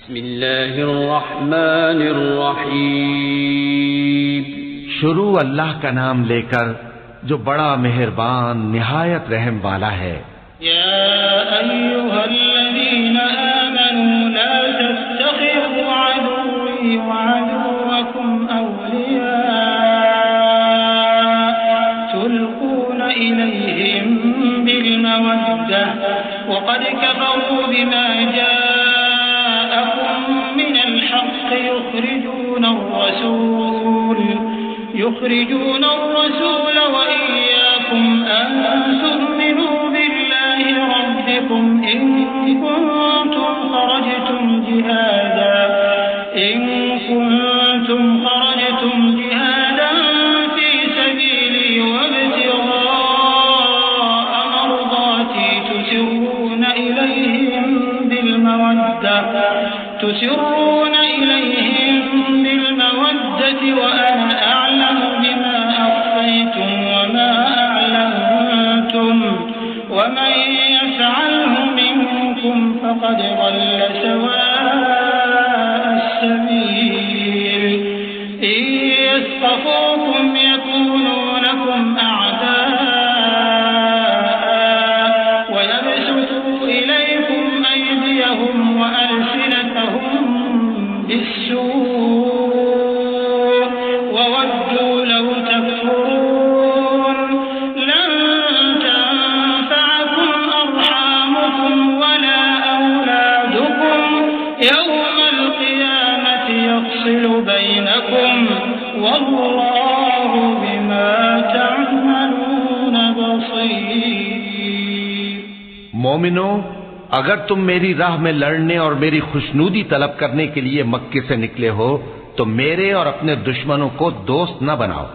بسم اللہ الرحمن الرحیم، شروع اللہ کا نام لے کر جو بڑا مہربان نہایت رحم والا ہے۔ یا ایھا الذین آمنوا لا تتخذوا عدوی وعدوکم اولیاء تلقون الیہم بالمودة وقد کفروا بما جاءکم من الحق يخرجون الرسول وإياكم أن تؤمنوا بالله ربكم إن كنتم خرجتم جهادا في سبيلي وابتغاء مرضاتي تسرون إليهم بالمودة وأنا أعلم بما أخفيتم وما أعلنتم ومن يفعله منكم فقد ضل سواء السبيل إن يثقفوكم يكونوا لكم أعداء ويبسطوا إليكم أيديهم وألسنتهم بالسوء وودوا لو تكفرون لن تنفعكم أرحامكم ولا أولادكم يوم القيامة يفصل بينكم والله بما تعملون بصير۔ مومنو، اگر تم میری راہ میں لڑنے اور میری خوشنودی طلب کرنے کے لیے مکے سے نکلے ہو تو میرے اور اپنے دشمنوں کو دوست نہ بناؤ۔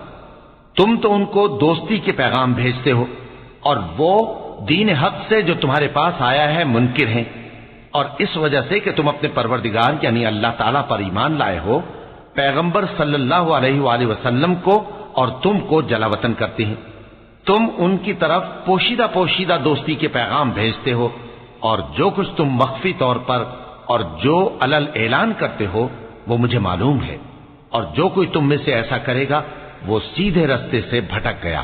تم تو ان کو دوستی کے پیغام بھیجتے ہو اور وہ دین حق سے جو تمہارے پاس آیا ہے منکر ہیں، اور اس وجہ سے کہ تم اپنے پروردگار یعنی اللہ تعالیٰ پر ایمان لائے ہو، پیغمبر صلی اللہ علیہ وآلہ وسلم کو اور تم کو جلا وطن کرتے ہیں۔ تم ان کی طرف پوشیدہ پوشیدہ دوستی کے پیغام بھیجتے ہو، اور جو کچھ تم مخفی طور پر اور جو علل اعلان کرتے ہو وہ مجھے معلوم ہے، اور جو کوئی تم میں سے ایسا کرے گا وہ سیدھے رستے سے بھٹک گیا۔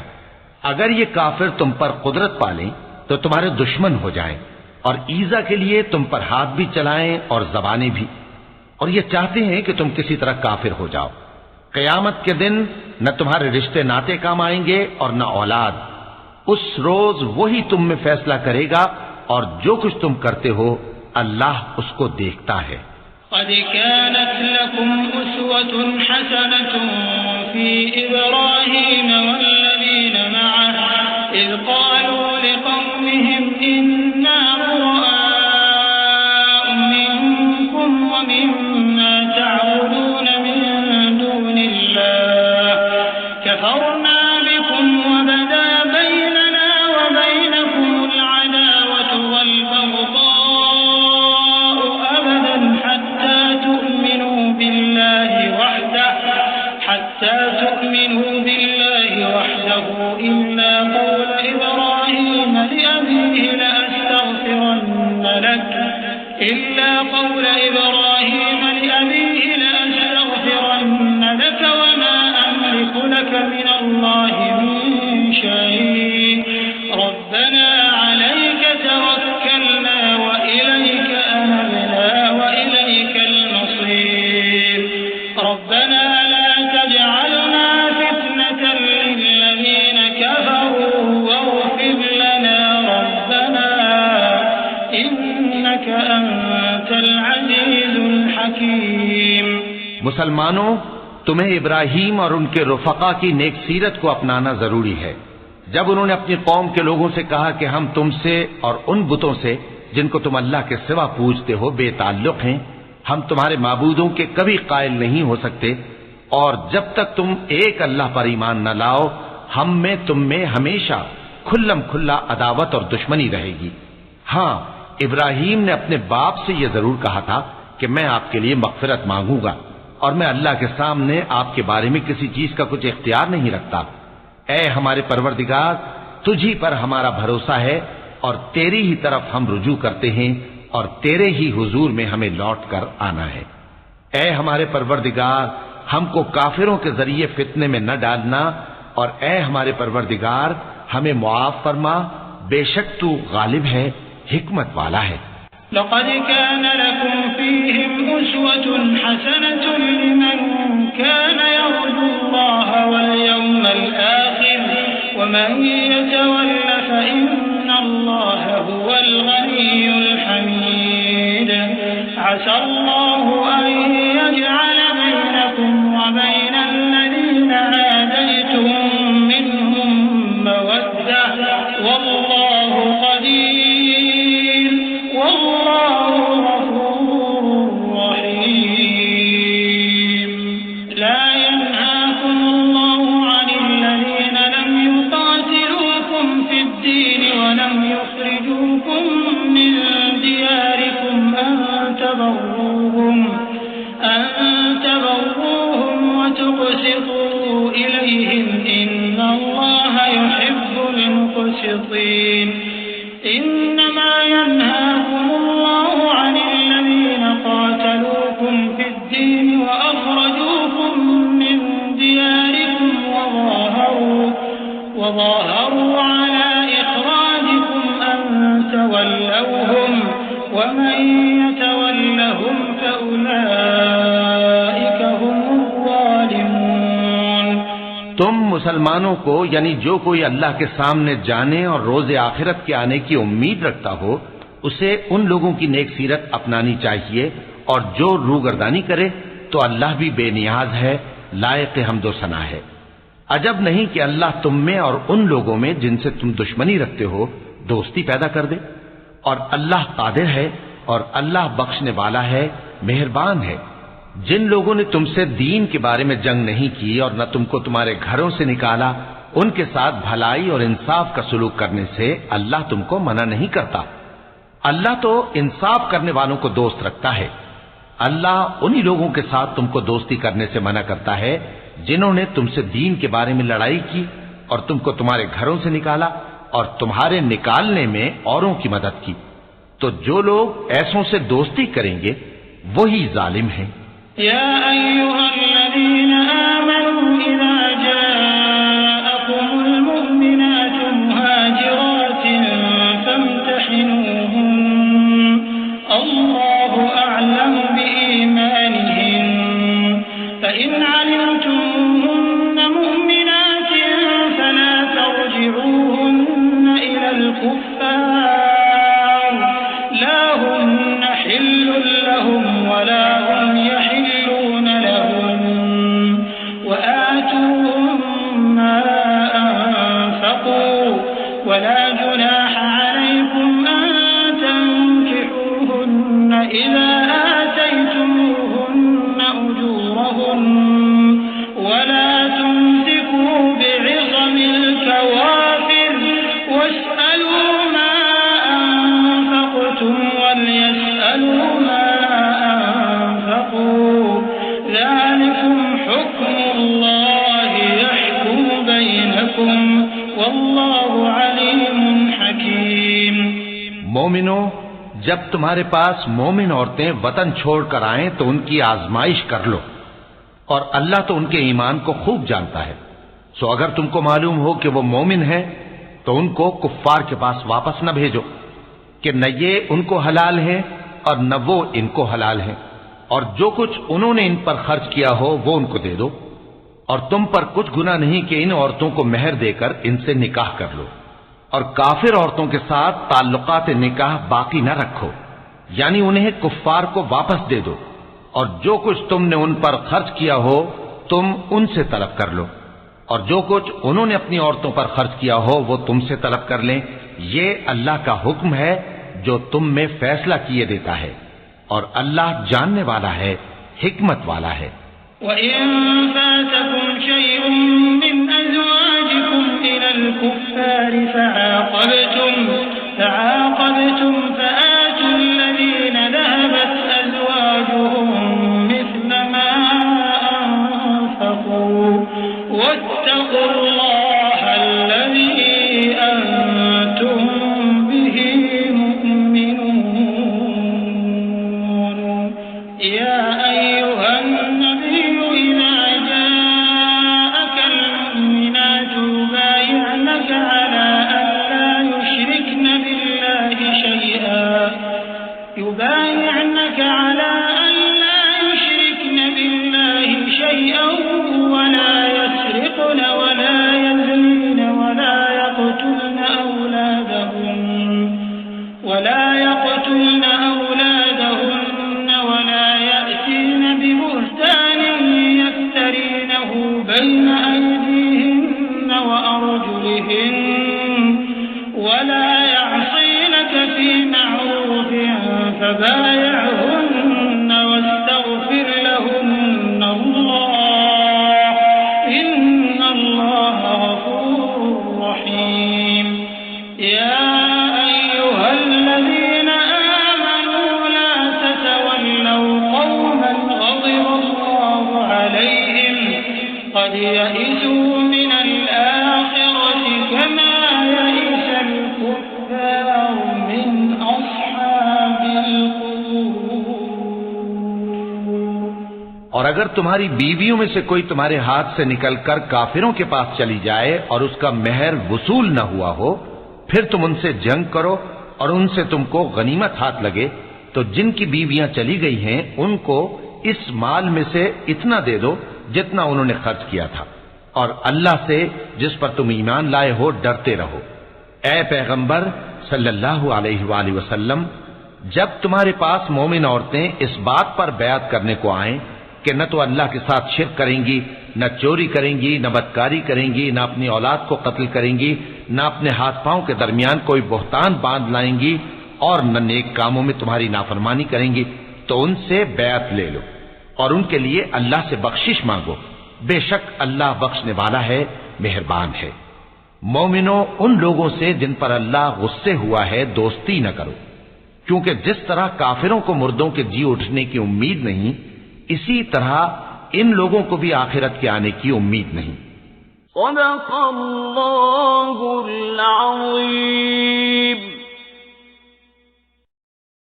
اگر یہ کافر تم پر قدرت پالیں تو تمہارے دشمن ہو جائیں اور ایذا کے لیے تم پر ہاتھ بھی چلائیں اور زبانیں بھی، اور یہ چاہتے ہیں کہ تم کسی طرح کافر ہو جاؤ۔ قیامت کے دن نہ تمہارے رشتے ناتے کام آئیں گے اور نہ اولاد۔ اس روز وہی تم میں فیصلہ کرے گا، اور جو کچھ تم کرتے ہو اللہ اس کو دیکھتا ہے۔ قد كانت لكم أسوة حسنة في إبراهيم والذين معه إذ قالوا لقومهم إنا براء منكم ومما تعبدون من دون الله كفرنا بكم وبدا بيننا وبينكم العداوة والبغضاء أبدا حتى تؤمنوا بالله وحده إلا قول إبراهيم لأبيه لأستغفرن لك وما أملك لك من الله من شيء ربنا عليك توكلنا وإليك أنبنا وإليك المصير ربنا لا تجعلنا فتنة للذين كفروا واغفر لنا ربنا إنك أنت العزيز الحكيم۔ مسلمانوں، تمہیں ابراہیم اور ان کے رفقا کی نیک سیرت کو اپنانا ضروری ہے۔ جب انہوں نے اپنی قوم کے لوگوں سے کہا کہ ہم تم سے اور ان بتوں سے جن کو تم اللہ کے سوا پوجتے ہو بے تعلق ہیں، ہم تمہارے معبودوں کے کبھی قائل نہیں ہو سکتے، اور جب تک تم ایک اللہ پر ایمان نہ لاؤ ہم میں تم میں ہمیشہ کھلم کھلا عداوت اور دشمنی رہے گی۔ ہاں، ابراہیم نے اپنے باپ سے یہ ضرور کہا تھا کہ میں آپ کے لیے مغفرت مانگوں گا، اور میں اللہ کے سامنے آپ کے بارے میں کسی چیز کا کچھ اختیار نہیں رکھتا۔ اے ہمارے پروردگار، تجھی پر ہمارا بھروسہ ہے اور تیری ہی طرف ہم رجوع کرتے ہیں، اور تیرے ہی حضور میں ہمیں لوٹ کر آنا ہے۔ اے ہمارے پروردگار، ہم کو کافروں کے ذریعے فتنے میں نہ ڈالنا، اور اے ہمارے پروردگار ہمیں معاف فرما، بے شک تو غالب ہے، حکمت والا ہے۔ لقد كان لكم فيهم أسوة حسنة لمن كان يرجو الله واليوم الآخر ومن يتول فإن الله هو الغني الحميد عسى الله أن يجعل بينكم وبين الذين عاديتم منهم مودة والله قدير والله غفور رحيم لا ينهاكم الله عن الذين لم يقاتلوكم في الدين ولم يخرجوكم من دياركم أن تبروهم وتقسطوا إليهم إن الله يحب المقسطين إنما ينهاكم الله عن الذين قاتلوكم في الدين وأخرجوكم من دياركم وظاهروا على إخراجكم أن تولوهم ومن يتولهم فأولئك هم الظالمون۔ تم مسلمانوں کو، یعنی جو کوئی اللہ کے سامنے جانے اور روز آخرت کے آنے کی امید رکھتا ہو، اسے ان لوگوں کی نیک سیرت اپنانی چاہیے، اور جو روگردانی کرے تو اللہ بھی بے نیاز ہے، لائق حمد و ثنا ہے۔ عجب نہیں کہ اللہ تم میں اور ان لوگوں میں جن سے تم دشمنی رکھتے ہو دوستی پیدا کر دے، اور اللہ قادر ہے اور اللہ بخشنے والا ہے، مہربان ہے۔ جن لوگوں نے تم سے دین کے بارے میں جنگ نہیں کی اور نہ تم کو تمہارے گھروں سے نکالا، ان کے ساتھ بھلائی اور انصاف کا سلوک کرنے سے اللہ تم کو منع نہیں کرتا۔ اللہ تو انصاف کرنے والوں کو دوست رکھتا ہے۔ اللہ انہی لوگوں کے ساتھ تم کو دوستی کرنے سے منع کرتا ہے جنہوں نے تم سے دین کے بارے میں لڑائی کی اور تم کو تمہارے گھروں سے نکالا اور تمہارے نکالنے میں اوروں کی مدد کی۔ تو جو لوگ ایسوں سے دوستی کریں گے وہی ظالم ہیں۔ يا أيها الذين آمنوا إذا جاءكم المؤمنات مهاجرات فامتحنوهن الله أعلم بإيمانهن فإن علمتموهن مؤمنات فلا ترجعوهن إلى الكفار لا هن حل لهم ولا هم يحلون لهم وآتوهم ما أنفقوا ولا جناح عليكم أن تنكحوهن إذا آتيتموهن أجورهن ولا تمسكوا بعصم الكوافر واسألوا ما أنفقتم وليسألوا ما أنفقوا ذلكم حكم الله يحكم بينكم والله عليم حكيم۔ مومنو، جب تمہارے پاس مومن عورتیں وطن چھوڑ کر آئیں تو ان کی آزمائش کر لو، اور اللہ تو ان کے ایمان کو خوب جانتا ہے۔ سو اگر تم کو معلوم ہو کہ وہ مومن ہیں تو ان کو کفار کے پاس واپس نہ بھیجو کہ نہ یہ ان کو حلال ہے اور نہ وہ ان کو حلال ہے، اور جو کچھ انہوں نے ان پر خرچ کیا ہو وہ ان کو دے دو، اور تم پر کچھ گناہ نہیں کہ ان عورتوں کو مہر دے کر ان سے نکاح کر لو، اور کافر عورتوں کے ساتھ تعلقات نکاح باقی نہ رکھو، یعنی انہیں کفار کو واپس دے دو، اور جو کچھ تم نے ان پر خرچ کیا ہو تم ان سے طلب کر لو، اور جو کچھ انہوں نے اپنی عورتوں پر خرچ کیا ہو وہ تم سے طلب کر لیں۔ یہ اللہ کا حکم ہے جو تم میں فیصلہ کیے دیتا ہے، اور اللہ جاننے والا ہے، حکمت والا ہے۔ وَإِن فَاتَكُمْ شَيْءٌ مِّنْ أَزْوَاجِكُمْ إِلَى الْكُفَّارِ فَعَاقَبْتُمْ فَآتُوا الَّذِينَ ذَهَبَتْ أَزْوَاجُهُم مِّثْلَ مَا أَنفَقُوا وَاتَّقُوا اللَّهَ الَّذِي أَنتُم بِهِ مُؤْمِنُونَ۔ يا أيها النبي إذا جاءك المؤمنات يبايعنك على أن لا يشركن بالله شيئا ولا يسرقن ولا يزنين ولا يقتلن أولادهن ولا يأتين ببهتان يفترينه بين أيديهن وأرجلهن ولا يعصينك في معروف فبايعهن واستغفر لهن الله إن الله غفور رحيم يا أيها الذين آمنوا لا تتولوا قوما غضب الله عليهم قد يئسوا من الآخرة كما يئس الكفار من أصحاب القبور. اور اگر تمہاری بیویوں میں سے کوئی تمہارے ہاتھ سے نکل کر کافروں کے پاس چلی جائے اور اس کا مہر وصول نہ ہوا ہو، پھر تم ان سے جنگ کرو اور ان سے تم کو غنیمت ہاتھ لگے تو جن کی بیویاں چلی گئی ہیں ان کو اس مال میں سے اتنا دے دو جتنا انہوں نے خرچ کیا تھا، اور اللہ سے جس پر تم ایمان لائے ہو ڈرتے رہو. اے پیغمبر صلی اللہ علیہ وآلہ وسلم، جب تمہارے پاس مومن عورتیں اس بات پر بیعت کرنے کو آئیں کہ نہ تو اللہ کے ساتھ شرک کریں گی، نہ چوری کریں گی، نہ بدکاری کریں گی، نہ اپنی اولاد کو قتل کریں گی، نہ اپنے ہاتھ پاؤں کے درمیان کوئی بہتان باندھ لائیں گی، اور نہ نیک کاموں میں تمہاری نافرمانی کریں گی، تو ان سے بیعت لے لو اور ان کے لیے اللہ سے بخشش مانگو، بے شک اللہ بخشنے والا ہے، مہربان ہے. مومنوں، ان لوگوں سے جن پر اللہ غصے ہوا ہے دوستی نہ کرو، کیونکہ جس طرح کافروں کو مردوں کے جی اٹھنے کی امید نہیں، اسی طرح ان لوگوں کو بھی آخرت کے آنے کی امید نہیں. صدق اللہ العظیم.